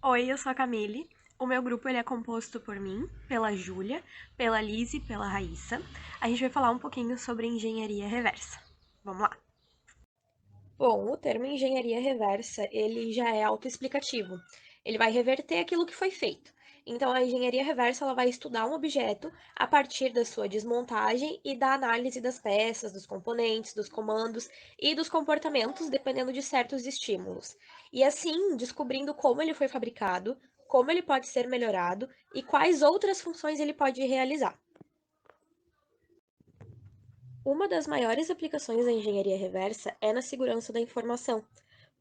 Oi, eu sou a Camille. O meu grupo ele é composto por mim, pela Júlia, pela Liz e pela Raíssa. A gente vai falar um pouquinho sobre engenharia reversa. Vamos lá. Bom, o termo engenharia reversa, ele já é autoexplicativo. Ele vai reverter aquilo que foi feito. Então, a engenharia reversa, ela vai estudar um objeto a partir da sua desmontagem e da análise das peças, dos componentes, dos comandos e dos comportamentos, dependendo de certos estímulos. E assim, descobrindo como ele foi fabricado, como ele pode ser melhorado e quais outras funções ele pode realizar. Uma das maiores aplicações da engenharia reversa é na segurança da informação,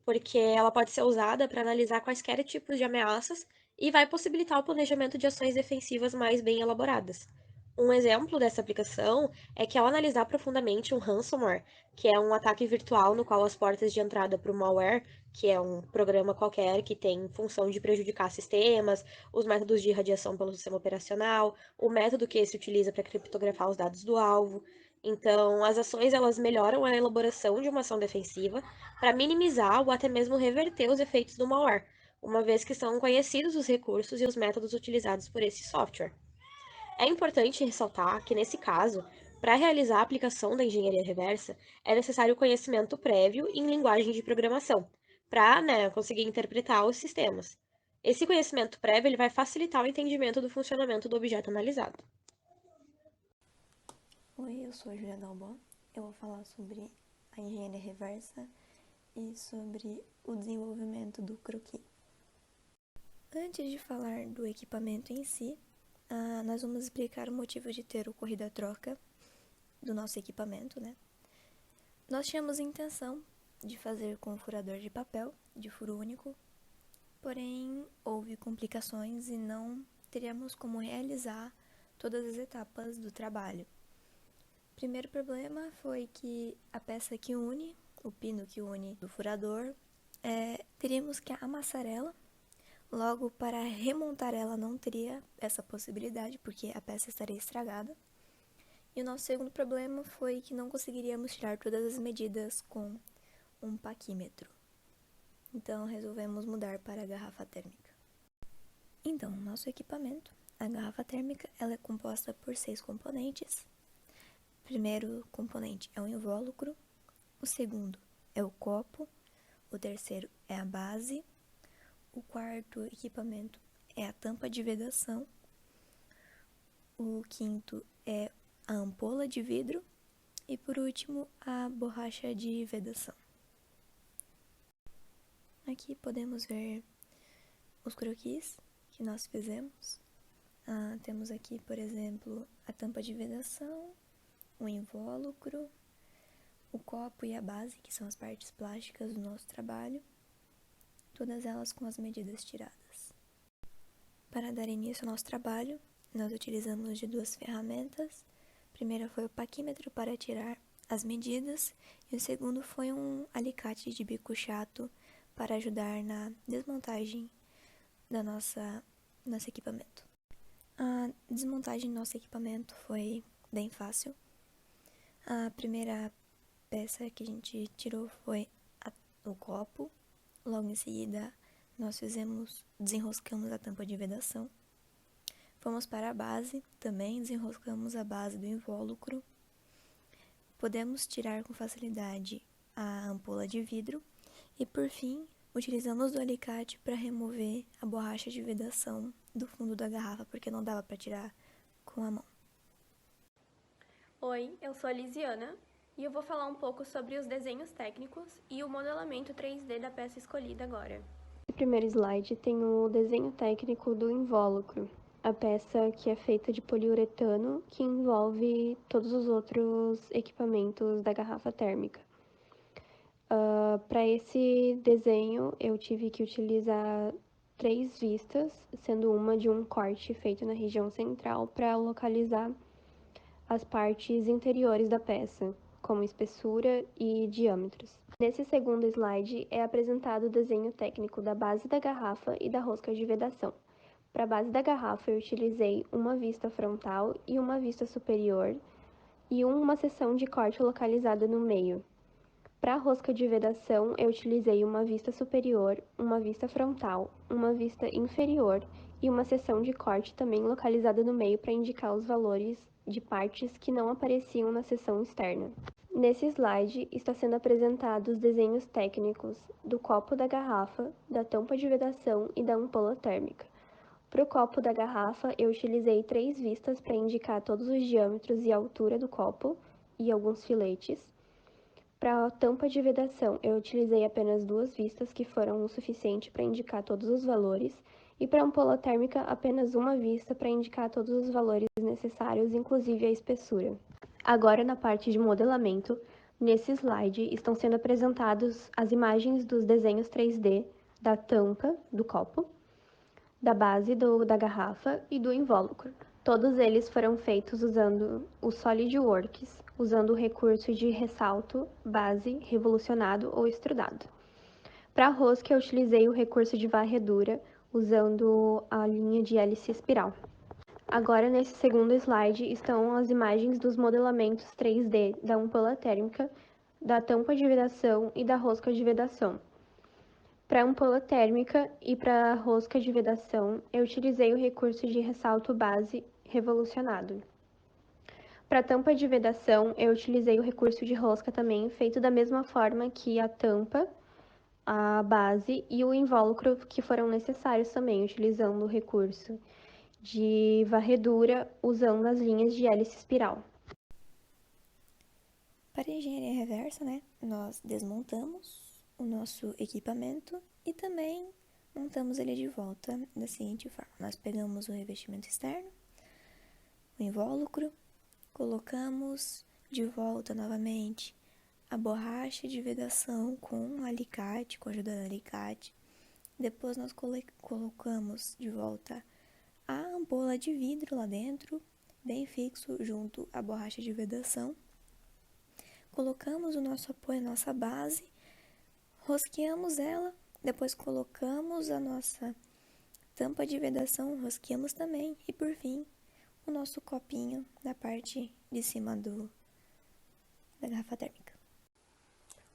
porque ela pode ser usada para analisar quaisquer tipos de ameaças e vai possibilitar o planejamento de ações defensivas mais bem elaboradas. Um exemplo dessa aplicação é que ao analisar profundamente um ransomware, que é um ataque virtual no qual as portas de entrada para o malware, que é um programa qualquer que tem função de prejudicar sistemas, os métodos de irradiação pelo sistema operacional, o método que esse utiliza para criptografar os dados do alvo. Então, as ações elas melhoram a elaboração de uma ação defensiva para minimizar ou até mesmo reverter os efeitos do malware, uma vez que são conhecidos os recursos e os métodos utilizados por esse software. É importante ressaltar que, nesse caso, para realizar a aplicação da engenharia reversa, é necessário conhecimento prévio em linguagem de programação, para conseguir interpretar os sistemas. Esse conhecimento prévio ele vai facilitar o entendimento do funcionamento do objeto analisado. Oi, eu sou a Julia Dalbon. Eu vou falar sobre a engenharia reversa e sobre o desenvolvimento do croquis. Antes de falar do equipamento em si, nós vamos explicar o motivo de ter ocorrido a troca do nosso equipamento, né? Nós tínhamos a intenção de fazer com furador de papel, de furo único, porém houve complicações e não teríamos como realizar todas as etapas do trabalho. O primeiro problema foi que a peça que une, o pino que une o furador, teríamos que amassar ela. Logo, para remontar ela não teria essa possibilidade, porque a peça estaria estragada. E o nosso segundo problema foi que não conseguiríamos tirar todas as medidas com um paquímetro. Então, resolvemos mudar para a garrafa térmica. Então, nosso equipamento, a garrafa térmica, ela é composta por 6 componentes. O primeiro componente é o invólucro, o segundo é o copo, o terceiro é a base, o quarto equipamento é a tampa de vedação, o quinto é a ampola de vidro e, por último, a borracha de vedação. Aqui podemos ver os croquis que nós fizemos. Temos aqui, por exemplo, a tampa de vedação, o invólucro, o copo e a base, que são as partes plásticas do nosso trabalho, todas elas com as medidas tiradas. Para dar início ao nosso trabalho, nós utilizamos de 2 ferramentas. A primeira foi o paquímetro para tirar as medidas e o segundo foi um alicate de bico chato para ajudar na desmontagem do nosso equipamento. A desmontagem do nosso equipamento foi bem fácil. A primeira peça que a gente tirou foi o copo. Logo em seguida, nós desenroscamos a tampa de vedação. Fomos para a base, também desenroscamos a base do invólucro. Podemos tirar com facilidade a ampola de vidro. E por fim, utilizamos o alicate para remover a borracha de vedação do fundo da garrafa, porque não dava para tirar com a mão. Oi, eu sou a Lisiana e eu vou falar um pouco sobre os desenhos técnicos e o modelamento 3D da peça escolhida agora. No primeiro slide tem o desenho técnico do invólucro, a peça que é feita de poliuretano que envolve todos os outros equipamentos da garrafa térmica. Para esse desenho eu tive que utilizar 3 vistas, sendo uma de um corte feito na região central para localizar as partes interiores da peça, como espessura e diâmetros. Nesse segundo slide é apresentado o desenho técnico da base da garrafa e da rosca de vedação. Para a base da garrafa eu utilizei uma vista frontal e uma vista superior e uma seção de corte localizada no meio. Para a rosca de vedação, eu utilizei uma vista superior, uma vista frontal, uma vista inferior e uma seção de corte também localizada no meio para indicar os valores de partes que não apareciam na seção externa. Nesse slide está sendo apresentados os desenhos técnicos do copo da garrafa, da tampa de vedação e da ampola térmica. Para o copo da garrafa, eu utilizei 3 vistas para indicar todos os diâmetros e altura do copo e alguns filetes. Para a tampa de vedação, eu utilizei apenas 2 vistas, que foram o suficiente para indicar todos os valores, e para a ampola térmica, apenas uma vista para indicar todos os valores necessários, inclusive a espessura. Agora, na parte de modelamento, nesse slide estão sendo apresentadas as imagens dos desenhos 3D da tampa do copo, da base da garrafa e do invólucro. Todos eles foram feitos usando o SolidWorks, usando o recurso de ressalto, base, revolucionado ou extrudado. Para a rosca, eu utilizei o recurso de varredura, usando a linha de hélice espiral. Agora, nesse segundo slide, estão as imagens dos modelamentos 3D da ampola térmica, da tampa de vedação e da rosca de vedação. Para a ampola térmica e para a rosca de vedação, eu utilizei o recurso de ressalto base revolucionado. Para a tampa de vedação, eu utilizei o recurso de rosca também, feito da mesma forma que a tampa, a base e o invólucro, que foram necessários também, utilizando o recurso de varredura, usando as linhas de hélice espiral. Para a engenharia reversa, nós desmontamos o nosso equipamento e também montamos ele de volta da seguinte forma. Nós pegamos o revestimento externo, o invólucro, colocamos de volta novamente a borracha de vedação com alicate, com a ajuda do alicate. Depois nós colocamos de volta a ampola de vidro lá dentro, bem fixo junto à borracha de vedação. Colocamos o nosso apoio, a nossa base, rosqueamos ela, depois colocamos a nossa tampa de vedação, rosqueamos também e por fim o nosso copinho na parte de cima da garrafa térmica.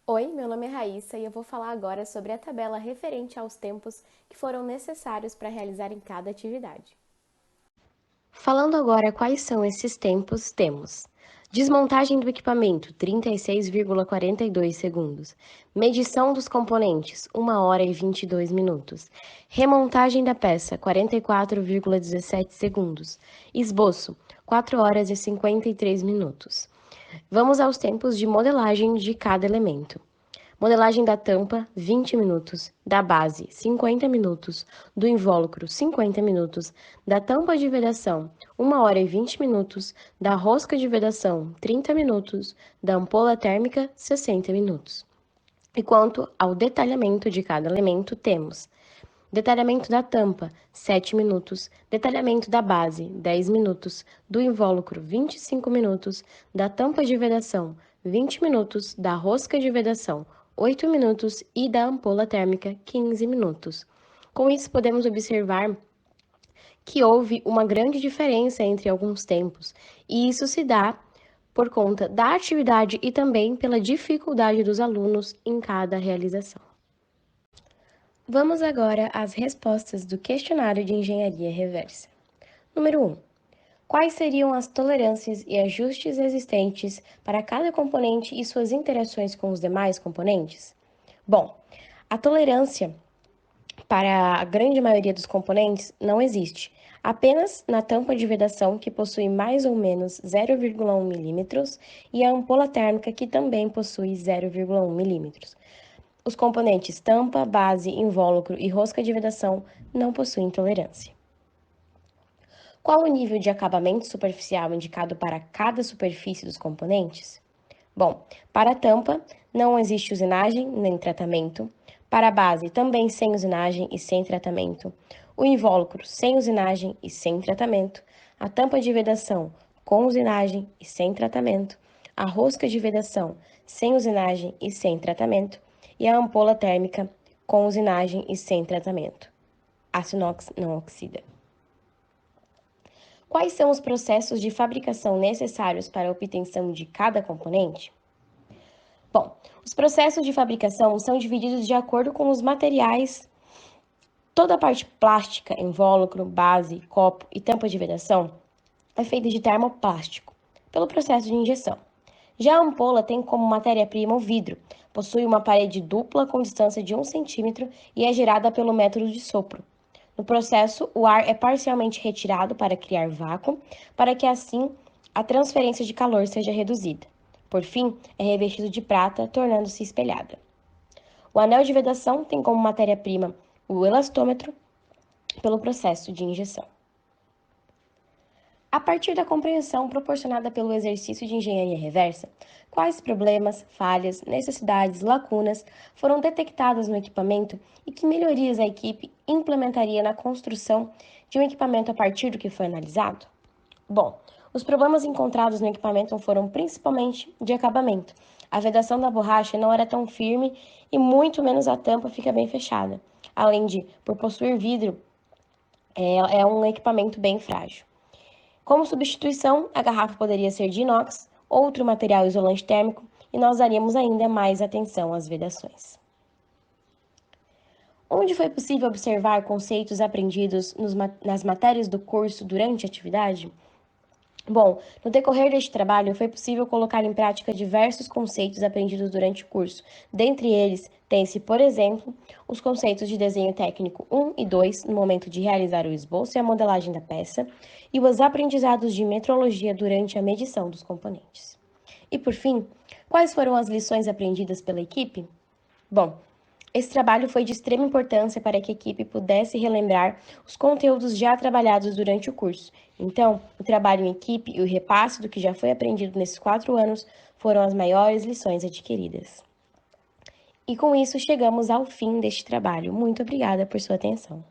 Oi, meu nome é Raíssa e eu vou falar agora sobre a tabela referente aos tempos que foram necessários para realizar em cada atividade. Falando agora quais são esses tempos, temos desmontagem do equipamento, 36,42 segundos. Medição dos componentes, 1 hora e 22 minutos. Remontagem da peça, 44,17 segundos. Esboço, 4 horas e 53 minutos. Vamos aos tempos de modelagem de cada elemento. Modelagem da tampa, 20 minutos, da base, 50 minutos, do invólucro, 50 minutos, da tampa de vedação, 1 hora e 20 minutos, da rosca de vedação, 30 minutos, da ampola térmica, 60 minutos. E quanto ao detalhamento de cada elemento, temos detalhamento da tampa, 7 minutos, detalhamento da base, 10 minutos, do invólucro, 25 minutos, da tampa de vedação, 20 minutos, da rosca de vedação, 8 minutos e da ampola térmica, 15 minutos. Com isso, podemos observar que houve uma grande diferença entre alguns tempos, e isso se dá por conta da atividade e também pela dificuldade dos alunos em cada realização. Vamos agora às respostas do questionário de engenharia reversa. Número 1. Quais seriam as tolerâncias e ajustes existentes para cada componente e suas interações com os demais componentes? Bom, a tolerância para a grande maioria dos componentes não existe, apenas na tampa de vedação, que possui mais ou menos 0,1 milímetros, e a ampola térmica, que também possui 0,1 milímetros. Os componentes tampa, base, invólucro e rosca de vedação não possuem tolerância. Qual o nível de acabamento superficial indicado para cada superfície dos componentes? Bom, para a tampa, não existe usinagem nem tratamento. Para a base, também sem usinagem e sem tratamento. O invólucro, sem usinagem e sem tratamento. A tampa de vedação, com usinagem e sem tratamento. A rosca de vedação, sem usinagem e sem tratamento. E a ampola térmica, com usinagem e sem tratamento. Aço inox não oxida. Quais são os processos de fabricação necessários para a obtenção de cada componente? Bom, os processos de fabricação são divididos de acordo com os materiais. Toda a parte plástica, invólucro, base, copo e tampa de vedação é feita de termoplástico, pelo processo de injeção. Já a ampola tem como matéria-prima o vidro, possui uma parede dupla com distância de 1 centímetro e é gerada pelo método de sopro. No processo, o ar é parcialmente retirado para criar vácuo, para que assim a transferência de calor seja reduzida. Por fim, é revestido de prata, tornando-se espelhada. O anel de vedação tem como matéria-prima o elastômetro, pelo processo de injeção. A partir da compreensão proporcionada pelo exercício de engenharia reversa, quais problemas, falhas, necessidades, lacunas foram detectadas no equipamento e que melhorias a equipe implementaria na construção de um equipamento a partir do que foi analisado? Bom, os problemas encontrados no equipamento foram principalmente de acabamento. A vedação da borracha não era tão firme e muito menos a tampa fica bem fechada. Além de, por possuir vidro, é um equipamento bem frágil. Como substituição, a garrafa poderia ser de inox, outro material isolante térmico, e nós daríamos ainda mais atenção às vedações. Onde foi possível observar conceitos aprendidos nas matérias do curso durante a atividade? Bom, no decorrer deste trabalho, foi possível colocar em prática diversos conceitos aprendidos durante o curso. Dentre eles, tem-se, por exemplo, os conceitos de desenho técnico 1 e 2, no momento de realizar o esboço e a modelagem da peça, e os aprendizados de metrologia durante a medição dos componentes. E, por fim, quais foram as lições aprendidas pela equipe? Bom, esse trabalho foi de extrema importância para que a equipe pudesse relembrar os conteúdos já trabalhados durante o curso. Então, o trabalho em equipe e o repasse do que já foi aprendido nesses 4 anos foram as maiores lições adquiridas. E com isso chegamos ao fim deste trabalho. Muito obrigada por sua atenção.